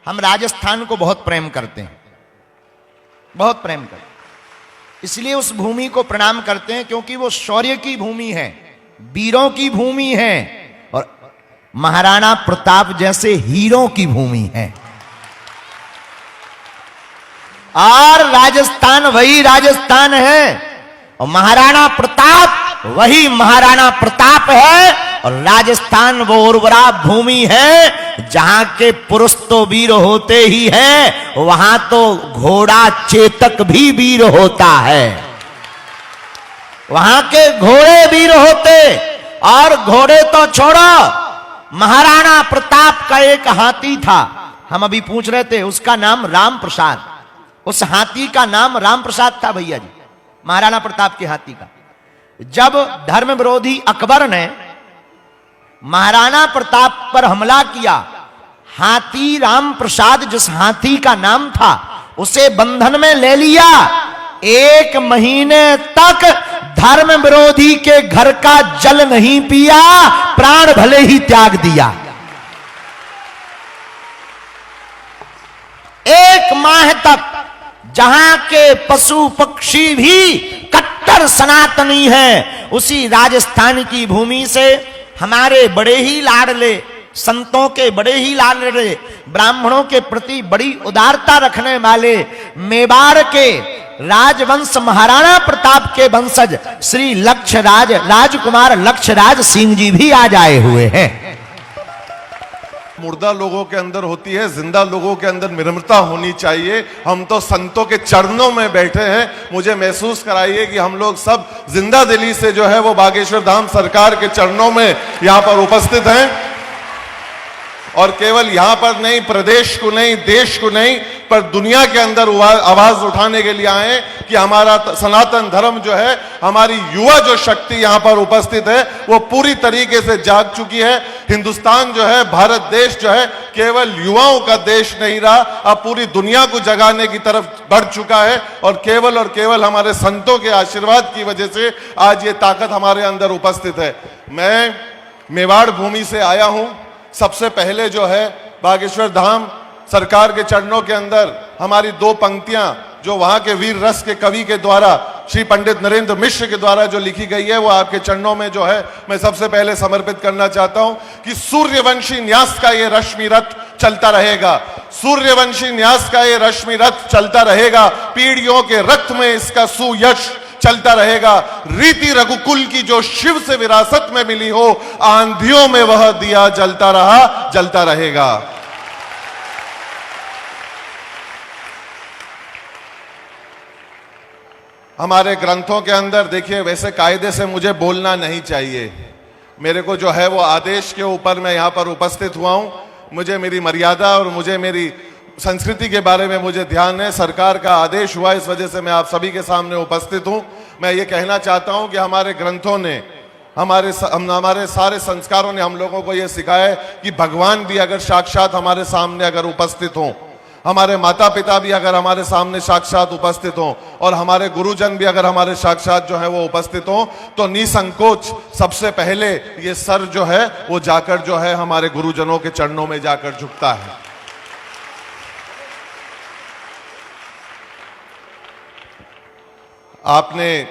हम राजस्थान को बहुत प्रेम करते हैं, बहुत प्रेम करते हैं। इसलिए उस भूमि को प्रणाम करते हैं क्योंकि वो शौर्य की भूमि है, वीरों की भूमि है और महाराणा प्रताप जैसे हीरों की भूमि है। और राजस्थान वही राजस्थान है और महाराणा प्रताप वही महाराणा प्रताप है। और राजस्थान वो उर्वरा भूमि है जहां के पुरुष तो वीर होते ही हैं, वहां तो घोड़ा चेतक भी वीर होता है। वहां के घोड़े वीर होते, और घोड़े तो छोड़ो, महाराणा प्रताप का एक हाथी था, हम अभी पूछ रहे थे, उसका नाम राम प्रसाद। उस हाथी का नाम राम प्रसाद था भैया जी, महाराणा प्रताप के हाथी का। जब धर्म विरोधी अकबर ने महाराणा प्रताप पर हमला किया, हाथी राम प्रसाद जिस हाथी का नाम था उसे बंधन में ले लिया। 1 महीने तक धर्म विरोधी के घर का जल नहीं पिया, प्राण भले ही त्याग दिया। 1 माह तक जहां के पशु पक्षी भी कट्टर सनातनी हैं, उसी राजस्थान की भूमि से हमारे बड़े ही लाडले संतों के, बड़े ही लाडले ब्राह्मणों के प्रति बड़ी उदारता रखने वाले मेवाड़ के राजवंश महाराणा प्रताप के वंशज श्री लक्ष्यराज राजकुमार लक्ष्यराज सिंह जी भी आज आए हुए हैं। मुर्दा लोगों के अंदर होती है, जिंदा लोगों के अंदर निर्ममता होनी चाहिए। हम तो संतों के चरणों में बैठे हैं। मुझे महसूस कराइए कि हम लोग सब जिंदा दिली से जो है वो बागेश्वर धाम सरकार के चरणों में यहां पर उपस्थित हैं। और केवल यहां पर नहीं, प्रदेश को नहीं, देश को नहीं, पर दुनिया के अंदर आवाज उठाने के लिए आए कि हमारा सनातन धर्म जो है, हमारी युवा जो शक्ति यहां पर उपस्थित है वो पूरी तरीके से जाग चुकी है। हिंदुस्तान जो है, भारत देश जो है, केवल युवाओं का देश नहीं रहा, अब पूरी दुनिया को जगाने की तरफ बढ़ चुका है। और केवल हमारे संतों के आशीर्वाद की वजह से आज ये ताकत हमारे अंदर उपस्थित है। मैं मेवाड़ भूमि से आया हूं। सबसे पहले जो है बागेश्वर धाम सरकार के चरणों के अंदर हमारी 2 पंक्तियां जो वहां के वीर रस के कवि के द्वारा, श्री पंडित नरेंद्र मिश्र के द्वारा जो लिखी गई है, वो आपके चरणों में जो है मैं सबसे पहले समर्पित करना चाहता हूं कि सूर्यवंशी न्यास का ये रश्मि रथ चलता रहेगा, सूर्यवंशी न्यास का ये रश्मि रथ चलता रहेगा, पीढ़ियों के रक्त में इसका सुयश चलता रहेगा। रीति रघुकुल की जो शिव से विरासत में मिली हो, आंधियों में वह दिया जलता रहा, जलता रहेगा। हमारे ग्रंथों के अंदर देखिए, वैसे कायदे से मुझे बोलना नहीं चाहिए, मेरे को जो है वो आदेश के ऊपर मैं यहां पर उपस्थित हुआ हूं। मुझे मेरी मर्यादा और मुझे मेरी संस्कृति के बारे में मुझे ध्यान है। सरकार का आदेश हुआ, इस वजह से मैं आप सभी के सामने उपस्थित हूं। मैं ये कहना चाहता हूं कि हमारे ग्रंथों ने, हमारे सारे संस्कारों ने हम लोगों को ये सिखाया है कि भगवान भी अगर साक्षात हमारे सामने अगर उपस्थित हों, हमारे माता पिता भी अगर हमारे सामने साक्षात उपस्थित हों, और हमारे गुरुजन भी अगर हमारे साक्षात जो है वो उपस्थित हों, तो निसंकोच सबसे पहले ये सर जो है वो जाकर जो है हमारे गुरुजनों के चरणों में जाकर झुकता है। आपने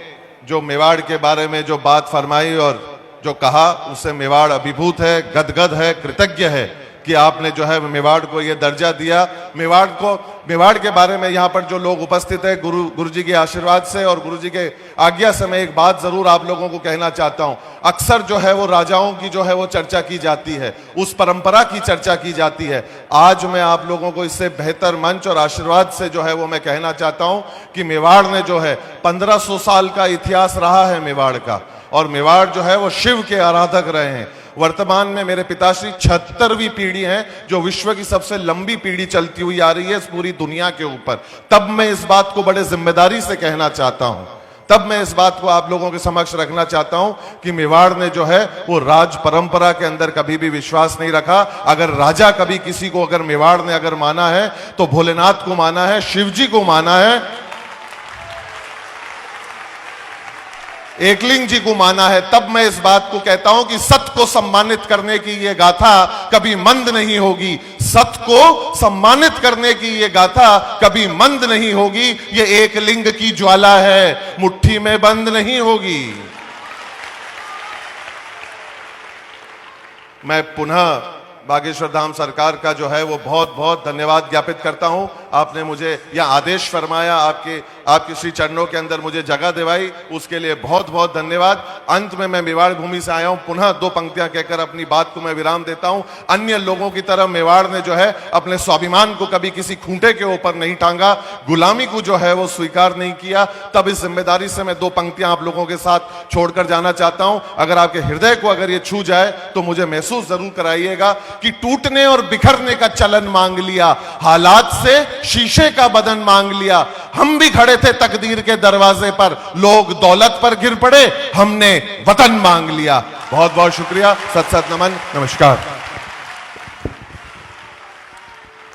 जो मेवाड़ के बारे में जो बात फरमाई और जो कहा, उससे मेवाड़ अभिभूत है, गदगद है, कृतज्ञ है कि आपने जो है मेवाड़ को ये दर्जा दिया। मेवाड़ के बारे में यहाँ पर जो लोग उपस्थित है, गुरु जी के आशीर्वाद से और गुरु जी के आज्ञा से मैं एक बात जरूर आप लोगों को कहना चाहता हूँ। अक्सर जो है वो राजाओं की जो है वो चर्चा की जाती है, उस परंपरा की चर्चा की जाती है। आज मैं आप लोगों को इससे बेहतर मंच और आशीर्वाद से जो है वो मैं कहना चाहता हूँ कि मेवाड़ ने जो है 1500 साल का इतिहास रहा है मेवाड़ का, और मेवाड़ जो है वो शिव के आराधक रहे हैं। वर्तमान में मेरे पिताश्री 76वीं पीढ़ी है, जो विश्व की सबसे लंबी पीढ़ी चलती हुई आ रही है इस पूरी दुनिया के ऊपर। तब मैं इस बात को बड़े जिम्मेदारी से कहना चाहता हूं, तब मैं इस बात को आप लोगों के समक्ष रखना चाहता हूं कि मेवाड़ ने जो है वो राज परंपरा के अंदर कभी भी विश्वास नहीं रखा। अगर राजा कभी किसी को अगर मेवाड़ ने अगर माना है तो भोलेनाथ को माना है, शिव जी को माना है, एकलिंग जी को माना है। तब मैं इस बात को कहता हूं कि सत्य को सम्मानित करने की यह गाथा कभी मंद नहीं होगी। सत को सम्मानित करने की ये गाथा कभी मंद नहीं होगी। ये एक लिंग की ज्वाला है, मुट्ठी में बंद नहीं होगी। मैं पुनः बागेश्वर धाम सरकार का जो है वो बहुत बहुत धन्यवाद ज्ञापित करता हूं। आपने मुझे यह आदेश फरमाया, आपके श्री चरणों के अंदर मुझे जगह दिवाई, उसके लिए बहुत बहुत धन्यवाद। अंत में मैं मेवाड़ भूमि से आया हूं, पुनः दो पंक्तियां कहकर अपनी बात को मैं विराम देता हूं। अन्य लोगों की तरह मेवाड़ ने जो है अपने स्वाभिमान को कभी किसी खूंटे के ऊपर नहीं टांगा, गुलामी को जो है वो स्वीकार नहीं किया। तब इस जिम्मेदारी से मैं दो पंक्तियां आप लोगों के साथ छोड़कर जाना चाहता हूं। अगर आपके हृदय को अगर ये छू जाए तो मुझे महसूस जरूर कराइएगा कि टूटने और बिखरने का चलन मांग लिया, हालात से शीशे का बदन मांग लिया। हम भी खड़े थे तकदीर के दरवाजे पर, लोग दौलत पर गिर पड़े, हमने वतन मांग लिया। बहुत बहुत शुक्रिया, सत सत नमन, नमस्कार।